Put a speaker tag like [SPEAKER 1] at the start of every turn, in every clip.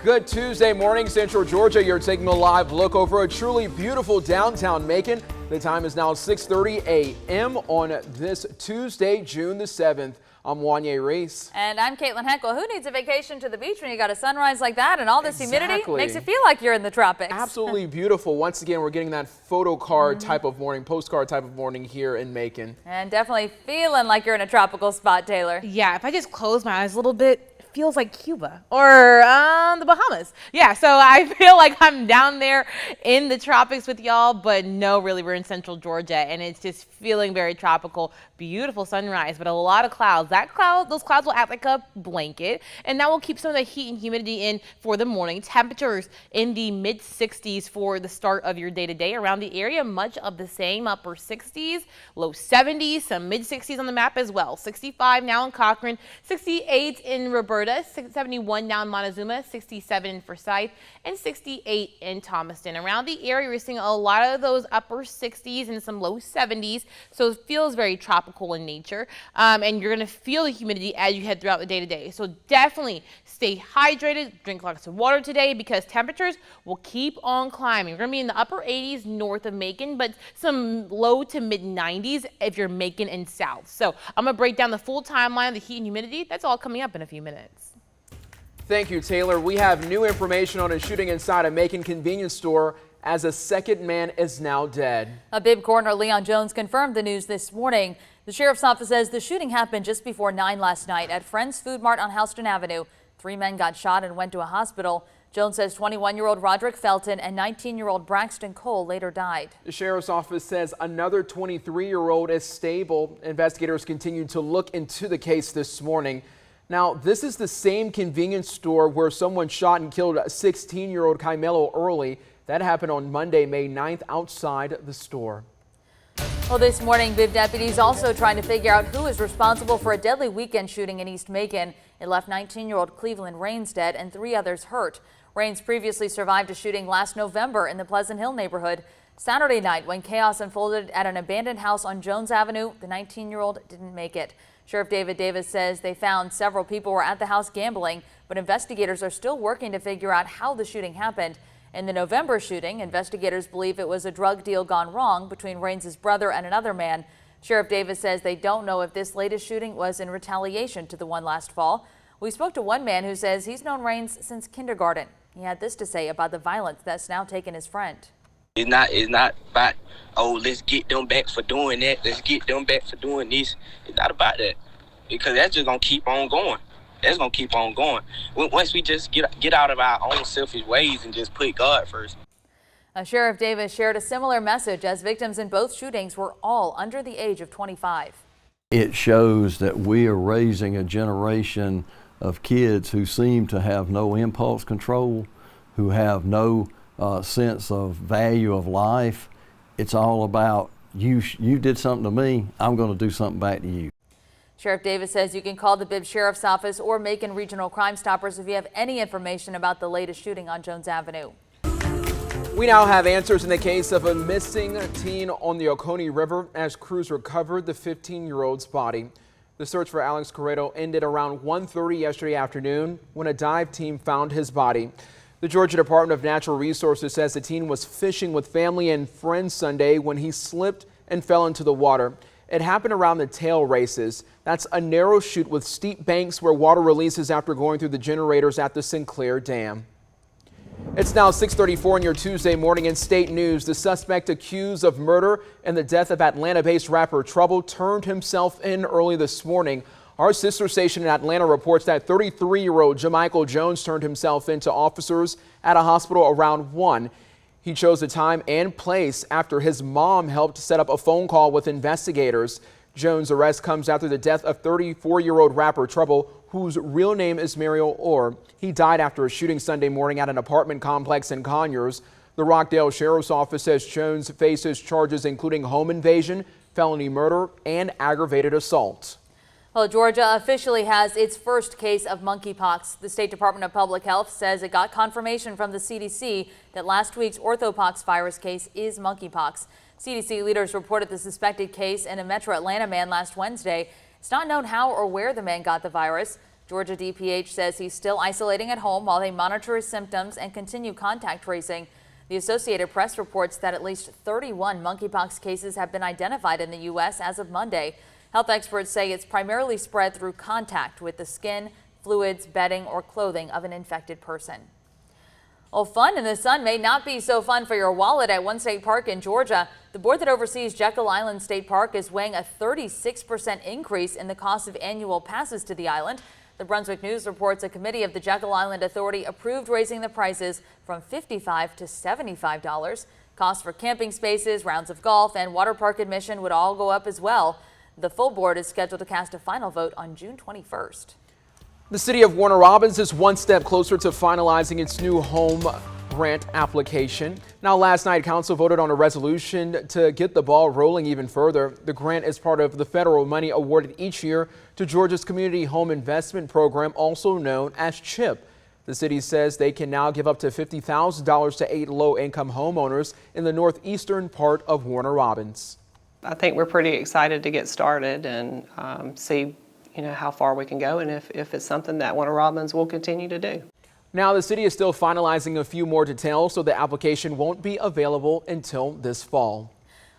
[SPEAKER 1] Good Tuesday morning, Central Georgia. You're taking a live look over a truly beautiful downtown Macon. The time is now 6:30 a.m. on this Tuesday, June the 7th. I'm Wanye Reese.
[SPEAKER 2] And I'm Caitlin Heckle. Who needs a vacation to the beach when you got a sunrise like that and all this humidity? Makes you feel like you're in the tropics.
[SPEAKER 1] Absolutely beautiful. Once again, we're getting that photo card type of morning, postcard type of morning here in Macon. And
[SPEAKER 2] definitely feeling like you're in a tropical spot, Taylor.
[SPEAKER 3] Yeah, if I just close my eyes a little bit, feels like Cuba or the Bahamas. Yeah, so I feel like I'm down there in the tropics with y'all, but no, really, we're in Central Georgia, and it's just feeling very tropical. Beautiful sunrise, but a lot of clouds. Those clouds will act like a blanket, and that will keep some of the heat and humidity in for the morning. Temperatures in the mid 60s for the start of your day-to-day around the area. Much of the same, upper 60s, low 70s, some mid 60s on the map as well. 65 now in Cochran, 68 in Roberta, 71 now in Montezuma, 67 in Forsyth, and 68 in Thomaston. Around the area, we're seeing a lot of those upper 60s and some low 70s, so it feels very tropical in nature, and you're going to feel the humidity as you head throughout the day-to-day. So definitely stay hydrated, drink lots of water today, because temperatures will keep on climbing. We're going to be in the upper 80s north of Macon, but some low to mid 90s if you're Macon and south. So I'm going to break down the full timeline of the heat and humidity. That's all coming up in a few minutes.
[SPEAKER 1] Thank you, Taylor. We have new information on a shooting inside a Macon convenience store as a second man is now dead.
[SPEAKER 2] A Bibb coroner Leon Jones confirmed the news this morning. The sheriff's office says the shooting happened just before 9 last night at Friends Food Mart on Houston Avenue. 3 men got shot and went to a hospital. Jones says 21-year-old Roderick Felton and 19-year-old Braxton Cole later died.
[SPEAKER 1] The sheriff's office says another 23-year-old is stable. Investigators continue to look into the case this morning. Now, this is the same convenience store where someone shot and killed 16-year-old Kymelo Early. That happened on Monday, May 9th, outside the store.
[SPEAKER 2] Well, this morning, Bibb deputies also trying to figure out who is responsible for a deadly weekend shooting in East Macon. It left 19-year-old Cleveland Rains dead and 3 others hurt. Rains previously survived a shooting last November in the Pleasant Hill neighborhood. Saturday night, when chaos unfolded at an abandoned house on Jones Avenue, the 19-year-old didn't make it. Sheriff David Davis says they found several people were at the house gambling, but investigators are still working to figure out how the shooting happened. In the November shooting, investigators believe it was a drug deal gone wrong between Rains' brother and another man. Sheriff Davis says they don't know if this latest shooting was in retaliation to the one last fall. We spoke to one man who says he's known Rains since kindergarten. He had this to say about the violence that's now taken his friend.
[SPEAKER 4] It's not about, oh, let's get them back for doing that. Let's get them back for doing this. It's not about that, because that's just going to keep on going. That's going to keep on going. Once we just get out of our own selfish ways and just put God first.
[SPEAKER 2] Sheriff Davis shared a similar message as victims in both shootings were all under the age of 25.
[SPEAKER 5] It shows that we are raising a generation of kids who seem to have no impulse control, who have no sense of value of life. It's all about you did something to me, I'm going to do something back to you.
[SPEAKER 2] Sheriff Davis says you can call the Bibb Sheriff's Office or Macon Regional Crime Stoppers if you have any information about the latest shooting on Jones Avenue.
[SPEAKER 1] We now have answers in the case of a missing teen on the Oconee River as crews recovered the 15-year-old's body. The search for Alex Corredo ended around 1:30 yesterday afternoon when a dive team found his body. The Georgia Department of Natural Resources says the teen was fishing with family and friends Sunday when he slipped and fell into the water. It happened around the tail races. That's a narrow chute with steep banks where water releases after going through the generators at the Sinclair Dam. It's now 6:34 on your Tuesday morning in state news. The suspect accused of murder and the death of Atlanta-based rapper Trouble turned himself in early this morning. Our sister station in Atlanta reports that 33-year-old Jamichael Jones turned himself in to officers at a hospital around 1. He chose the time and place after his mom helped set up a phone call with investigators. Jones' arrest comes after the death of 34-year-old rapper Trouble, whose real name is Mario Orr. He died after a shooting Sunday morning at an apartment complex in Conyers. The Rockdale Sheriff's Office says Jones faces charges including home invasion, felony murder, and aggravated assault.
[SPEAKER 2] Well, Georgia officially has its first case of monkeypox. The State Department of Public Health says it got confirmation from the CDC that last week's orthopox virus case is monkeypox. CDC leaders reported the suspected case in a metro Atlanta man last Wednesday. It's not known how or where the man got the virus. Georgia DPH says he's still isolating at home while they monitor his symptoms and continue contact tracing. The Associated Press reports that at least 31 monkeypox cases have been identified in the U.S. as of Monday. Health experts say it's primarily spread through contact with the skin, fluids, bedding, or clothing of an infected person. Well, fun in the sun may not be so fun for your wallet at one state park in Georgia. The board that oversees Jekyll Island State Park is weighing a 36% increase in the cost of annual passes to the island. The Brunswick News reports a committee of the Jekyll Island Authority approved raising the prices from $55 to $75. Costs for camping spaces, rounds of golf, and water park admission would all go up as well. The full board is scheduled to cast a final vote on June 21st.
[SPEAKER 1] The city of Warner Robins is one step closer to finalizing its new home grant application. Now, last night, council voted on a resolution to get the ball rolling even further. The grant is part of the federal money awarded each year to Georgia's Community Home Investment Program, also known as CHIP. The city says they can now give up to $50,000 to 8 low-income homeowners in the northeastern part of Warner Robins.
[SPEAKER 6] I think we're pretty excited to get started and see how far we can go, and if it's something that Warner Robins will continue to do.
[SPEAKER 1] Now, the city is still finalizing a few more details, so the application won't be available until this fall.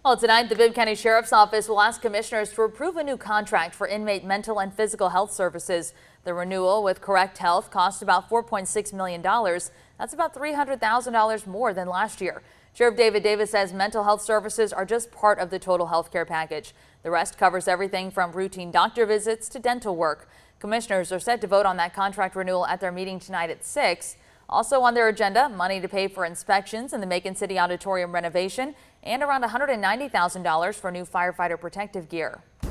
[SPEAKER 2] Well, tonight, the Bibb County Sheriff's Office will ask commissioners to approve a new contract for inmate mental and physical health services. The renewal with Correct Health cost about $4.6 million. That's about $300,000 more than last year. Sheriff David Davis says mental health services are just part of the total health care package. The rest covers everything from routine doctor visits to dental work. Commissioners are set to vote on that contract renewal at their meeting tonight at 6. Also on their agenda, money to pay for inspections in the Macon City Auditorium renovation and around $190,000 for new firefighter protective gear. All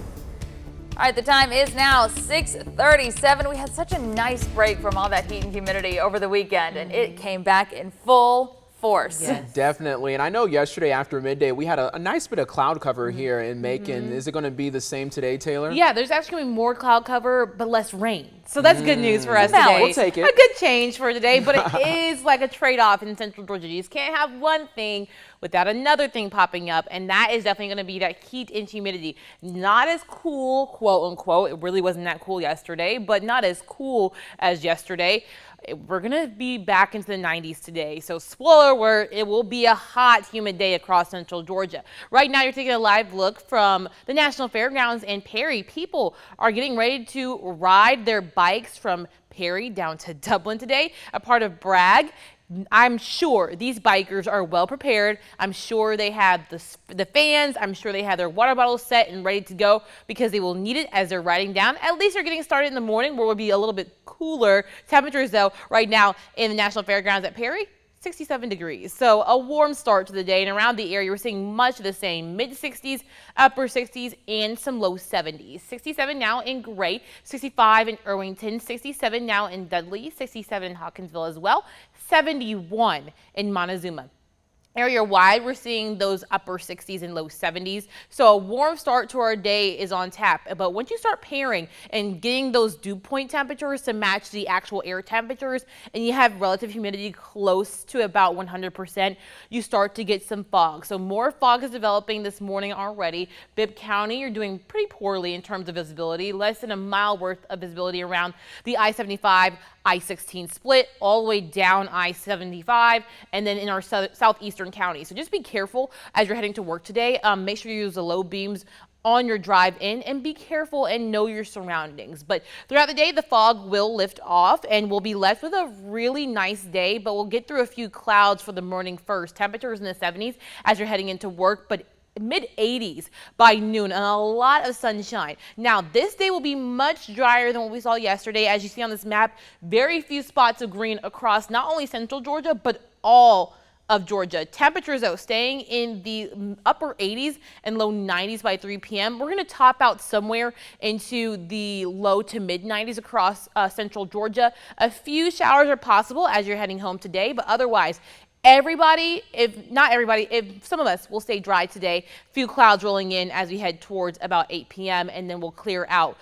[SPEAKER 2] right, the time is now 6:37. We had such a nice break from all that heat and humidity over the weekend, and it came back in full force.
[SPEAKER 3] Yes.
[SPEAKER 1] Definitely. And I know yesterday after midday, we had a nice bit of cloud cover here in Macon. Is it going to be the same today, Taylor?
[SPEAKER 3] Yeah, there's actually going to be more cloud cover, but less rain. So that's good news for us today.
[SPEAKER 1] We'll take it.
[SPEAKER 3] A good change for today, but it is like a trade-off in central Georgia. You just can't have one thing without another thing popping up, and that is definitely going to be that heat and humidity. Not as cool, quote unquote. It really wasn't that cool yesterday, but not as cool as yesterday. We're going to be back into the 90s today. So spoiler alert, it will be a hot, humid day across central Georgia. Right now, you're taking a live look from the National Fairgrounds in Perry. People are getting ready to ride their bikes from Perry down to Dublin today, a part of Bragg. I'm sure these bikers are well prepared. I'm sure they have the fans. I'm sure they have their water bottles set and ready to go because they will need it as they're riding down. At least they're getting started in the morning where it will be a little bit cooler temperatures though right now in the National Fairgrounds at Perry. 67 degrees. So a warm start to the day, and around the area we're seeing much of the same mid 60s, upper 60s, and some low 70s. 67 now in Gray, 65 in Irwington, 67 now in Dudley, 67 in Hawkinsville as well, 71 in Montezuma. Area-wide, we're seeing those upper 60s and low 70s. So a warm start to our day is on tap. But once you start pairing and getting those dew point temperatures to match the actual air temperatures, and you have relative humidity close to about 100%, you start to get some fog. So more fog is developing this morning already. Bibb County, you're doing pretty poorly in terms of visibility. Less than a mile worth of visibility around the I-75 I-16 split all the way down I-75 and then in our southeastern county. So just be careful as you're heading to work today. Make sure you use the low beams on your drive in and be careful and know your surroundings. But throughout the day, the fog will lift off and we'll be left with a really nice day, but we'll get through a few clouds for the morning first. Temperatures in the 70s as you're heading into work, but mid-80s by noon and a lot of sunshine. Now, this day will be much drier than what we saw yesterday. As you see on this map, very few spots of green across not only central Georgia, but all of Georgia. Temperatures, though, staying in the upper 80s and low 90s by 3 p.m. We're going to top out somewhere into the low to mid 90s across central Georgia. A few showers are possible as you're heading home today, but otherwise, everybody, if not everybody, if some of us will stay dry today. Few clouds rolling in as we head towards about 8 p.m. and then we'll clear out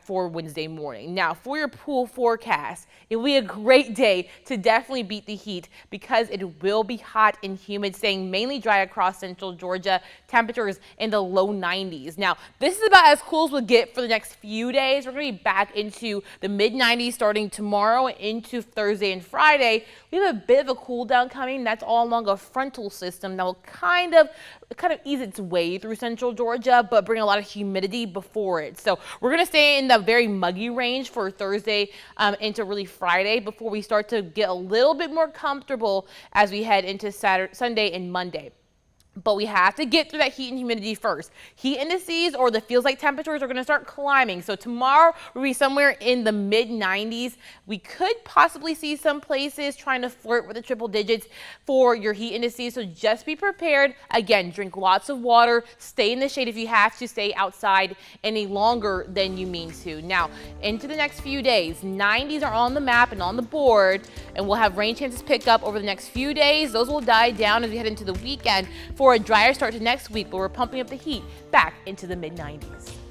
[SPEAKER 3] for Wednesday morning. Now, for your pool forecast, it will be a great day to definitely beat the heat because it will be hot and humid, staying mainly dry across central Georgia. Temperatures in the low 90s. Now, this is about as cool as we'll get for the next few days. We're going to be back into the mid 90s starting tomorrow into Thursday and Friday. We have a bit of a cool down coming. That's all along a frontal system that will kind of ease its way through central Georgia, but bring a lot of humidity before it. So we're going to stay in the very muggy range for Thursday into really Friday before we start to get a little bit more comfortable as we head into Sunday and Monday. But we have to get through that heat and humidity first. Heat indices or the feels like temperatures are going to start climbing. So tomorrow we'll be somewhere in the mid 90s. We could possibly see some places trying to flirt with the triple digits for your heat indices. So just be prepared. Again, drink lots of water. Stay in the shade if you have to stay outside any longer than you mean to. Now, into the next few days, 90s are on the map and on the board, and we'll have rain chances pick up over the next few days. Those will die down as we head into the weekend for a drier start to next week, but we're pumping up the heat back into the mid 90s.